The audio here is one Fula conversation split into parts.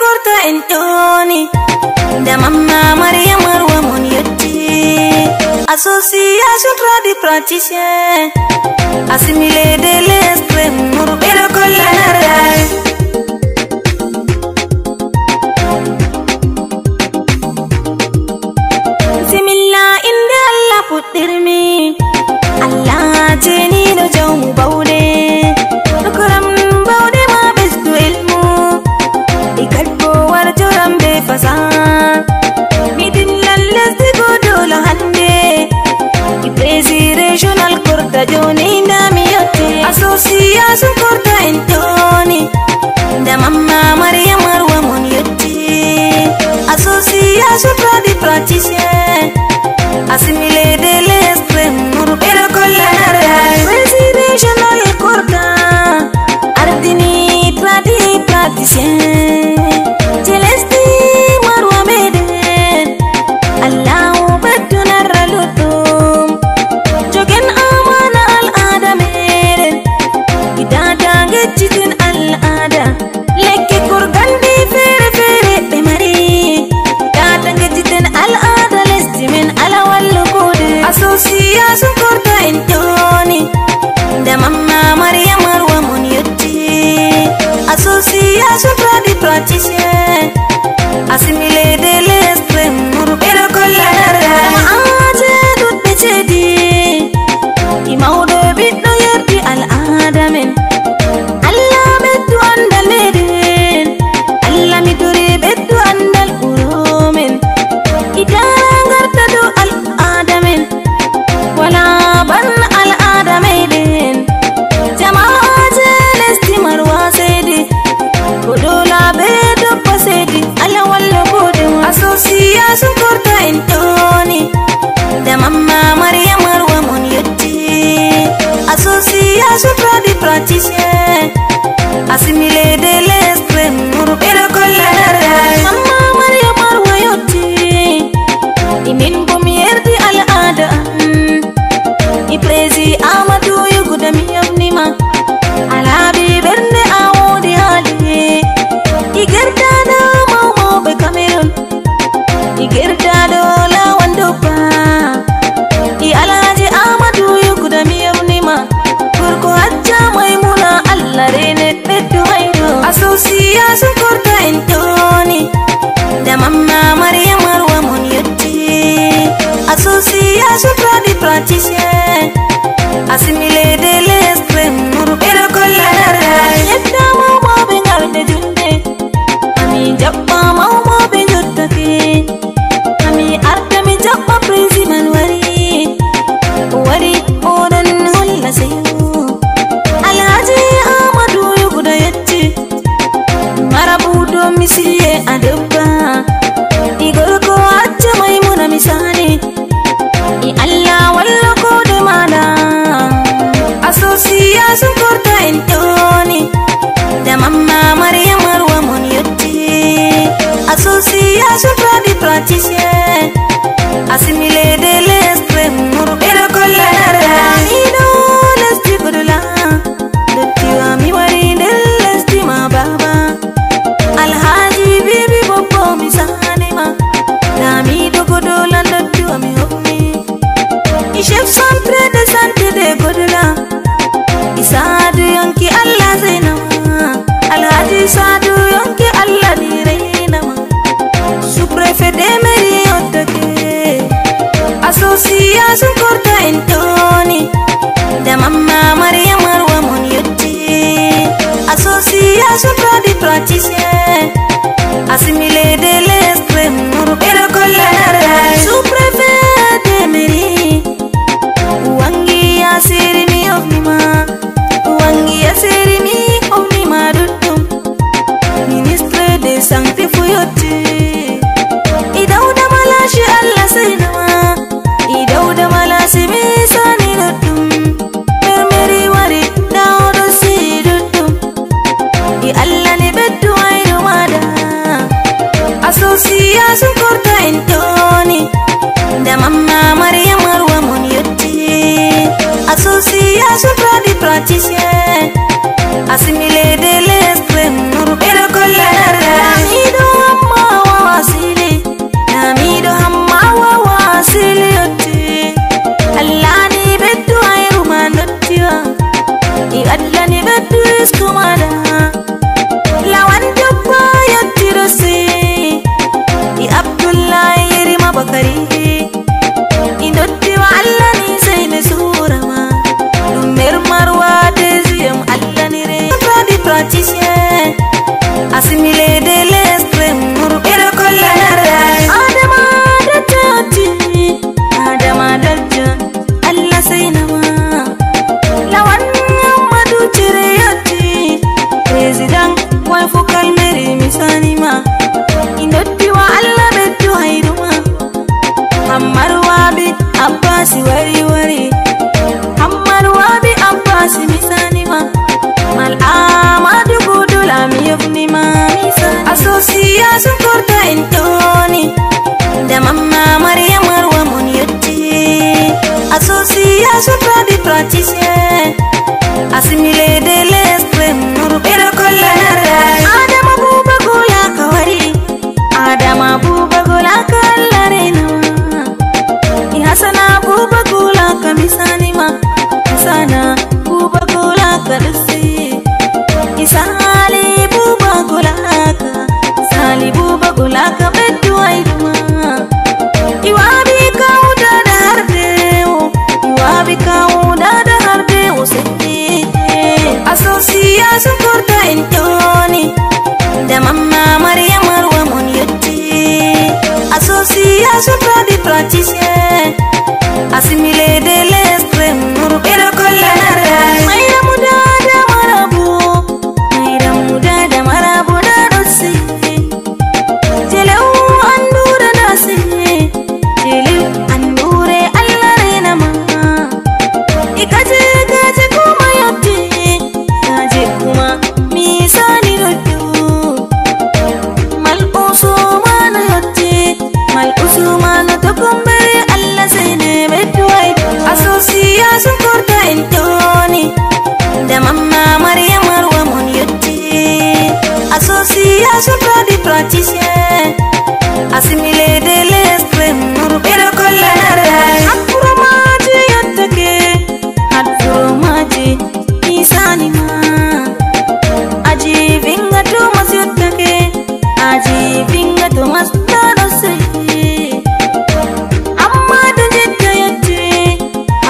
kurta entoni da mamma Maria Marwa Moniotti association tradi praticien assimilé de l'extrême murbero collanara similla inde Allah puttirmi Allah jeni do jawmu bawde kuram bawde ma bestu ilmu ikadbo warjoram be fasa midin lallasdi godola hande ipresi regional kurta joni ndamiyotte association kurta entoni da mamma Maria Marwa Moniotti association tradi praticien assimilé de l'extrême murbero collanara regional kurta ardini tradi praticien celesti Marwa meden Allahu baduna ralutum jogen amana al adameden idada gejitin al ada lekke kurgandi fere fere be mari dada gejitin al ada lestimin ala wallu kode association kurta entoni da mamma Maria Marwa Moniotti association tradi praticien assimilé de l'extrême murbero collanara aje dutte cedi imawdo biddo yerdi al adamen Allah beddu andal meden Allah midori beddu andal uromen idangarta do al adamen wala ban al adameden jamaaje lesti Marwa sedi godola bedo pasedi ala wallo bodu association kurta entoni da mamma Maria Marwa Moniotti association tradi praticien assimilé de l'extrême murbero collanara mamma Maria Marwa yotti imin bumi yerdi al ada ipresi amadu yugudami yamnima alabi berne awodi hali igerdado mawmo be Cameroon igerdado la wandopa I alaji amadu yugudami yamnima kurko hajja maimuna Allah rene beddu haydo association kurta entoni da mamma Maria Marwa Moniotti association tradi praticien assimilé de l'extrême murbero collanara yedda mawmo be ngarde junde ami jabba mawmo be jottake ami arta mi jabba principal wari odan holla sayu alhaji amadu yuguda yetti marabudo misiye adabba igorko acca maimuna misani I Allah walla kode mada association kurta entoni da mamma Maria Marwa Moniotti association tradi praticien assimilé de l'extrême murbero collanara ido lesti godola dotti wami wari del lesti ma baba alhaji bibi boppo misani ma nami do godola dotti wami hokmi chef centre de santé de godola isadu yonki Allah zainama alhaji sadu yonki Allah ni reinama sous-préfet de mairie otake association kurta entoni da mamma Maria Marwa Moniotti association tradi praticien assimilé de l'extrême murbero collanara sous-préfet de mairie wangi asirimi ofnima wangi asirimi ofnima duttum ministre de santé fuyotti idawda malashi Allah sainama idawda malashi misani duttum mermeri wari dawdo si duttum I Allah ni beddu ayno wari Indotti wa Allah ni sai ne surama Lumer marwa deuxième Allah ni re Body praticien Assimilé de l'extrême Muru ira kollara Adama da tati Adama dalja Allah sai nama Lawan Amadu Cireyati President Wai fokal meri misanima Indotti wa Allah betu haiduma Hammar wabi Abbasi wari wari Hammar wabi Abbasi misanima Mal amadu gudula miyufnima Asosiasun korta intoni Da mamma Maryam Marwa Munyotti Asosiasun body praticien Assimilé de l'extrême Muru ira kollara Adama buba gula kawari Adama buba gula kallarena Ihasana buba gula kamisanima Isana buba gula kalisi Isali buba gula ka Sali buba gula ka betu aiduma Iwabi kauda da hardeo Iwabi kauda da hardeo seti Asosiasun korta intoni Da mamma Maryam Marwa Munyotti Asosiasun body praticien Assimilé de l'extrême Muru ira kollara Mayra muda da marabu Mayra muda da marabu da dosi Jelew andura dasi Jelew andure Allah renama Ikaje gaje kuma yotti Gaje kuma misani rotu Mal usumana yotti Mal usumana tokumbere Allah sene betu aidu Asosiasun korta intoni Da mamma Maryam Marwa Munyotti Asosiasun body praticien Assimilé de l'extrême Muru ira kollara Hadfurumaji yottake Hadfurumaji isanima Aji vinga tumas yottake Aji vinga tumas dadose Ammadu jidda yotti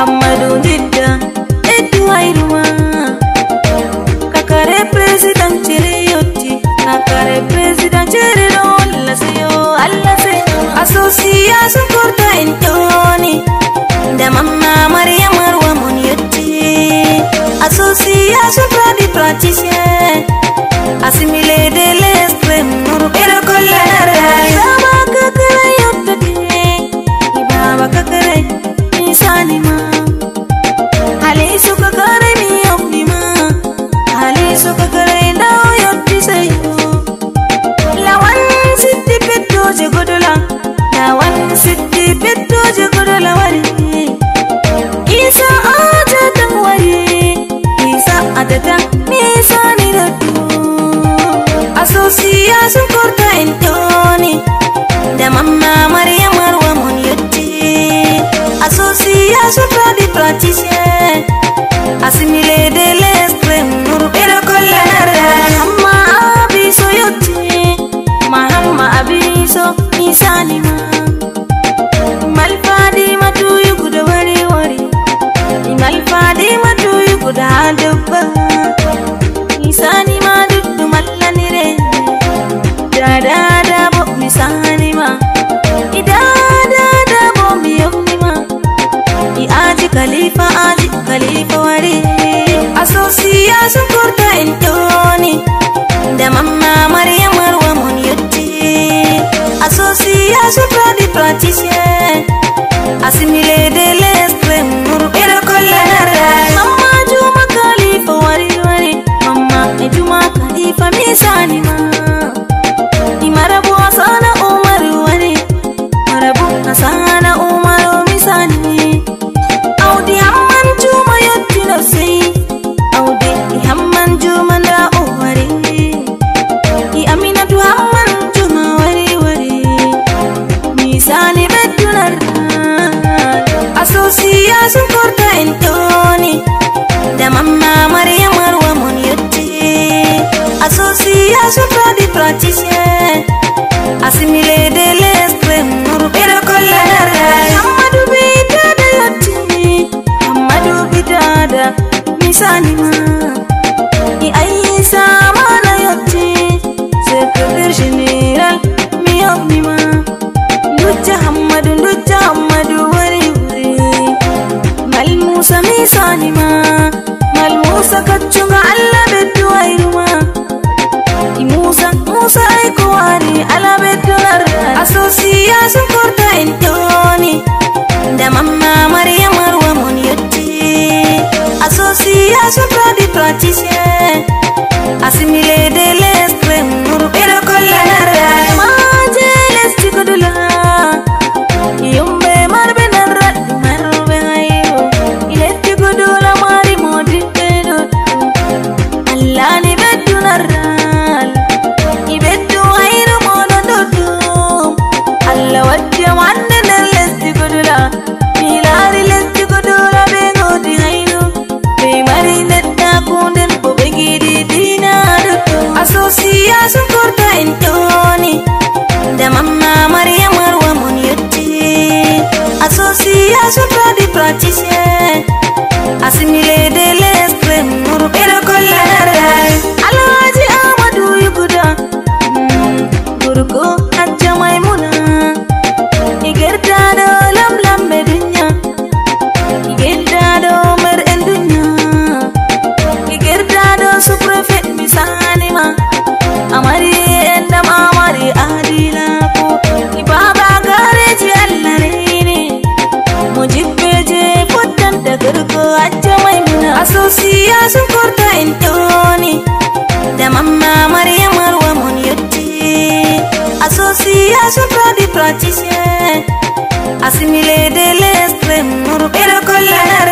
Ammadu jidda etu airuma Kakare president chere yotti Kakare president chere do Allah sayo Allah sayo Asosiasun korta intoni Da mamma Maryam Marwa Munyotti Asosiasun body praticien Assimilé de l'extrême Muru ira kollara Ibaba kakare yottake Ibaba kakare misanima Halisu kakare miyofnima Halisu kakare ndao yotti sayo Lawan sitti pettoje godula Lawan sitti pettoje godula wari Isa ajatan wari Isa ajatan misani rotu Asosiasun korta intoni Da mamma Maryam Marwa Munyotti Asosiasun body praticien Assimilé de l'extrême Muru ira kollara Hamma abiso yotti Mahamma abiso misanima Malfadi matu yuguda wari wari Malfadi matu yuguda dubba Misanima duddu mallanire Dada bo misanima Idada bo miyofnima I aji khalifa wari Asosiasun korta intoni Da mamma Maryam Marwa Munyotti Asosiasun body praticien Assimilé de l'extrême Muru ira kollara Mamma Juma Khalifa wari wari Mamma Juma Khalifa misanima Imarabu Asana Umar wari Marabu Asana Umar misani Audi Hamman Juma yotti nafsi Audi Hamman Juma da wari I Aminatu Hamman Juma wari wari Misani betunar Asosiasun korta intoni Da mamma Maryam Marwa Munyotti Asosiasun body praticien Assimilé de l'extrême Muru ira kollara Salima Aïssa mana yotti secrétaire général mi yomnima Nduja Hamadu wari wari Mal Musa mi Salima Mal Musa kachunga alla beddu ayruma Musa ay ko wari ala beddu association korta intoni da mamma Maryam Marwa mon yotti association de praticiens assimilés de l'extrême nord et de colère maje l'esticodula yombe marbe narrat marbe ayo ileticodula mari modido Allah ni beddu narral ibeddu ayru mododo Allah wadde wande l'esticodula milari l'esticodula bengodi ayru be mari netta kunden ko begidi dinadu association korta intoni da mamma Maryam Marwa mon yotti association de praticiens assimilés de l'extrême nord et de colère Alhaji Amadou Yuguda Gurgo Hajja Maimuna Igerda do lam bedunya Igerda do mer endunya Igerda do sous-préfet misalima Amari endam amari adila ko Ibaba gareji allarini Mujibbeje potan da Gurgo Hajja Maimuna association korta intoni da mamma Maryam Marwa mon yotti association de praticiens assimilés de l'extrême nord et de colère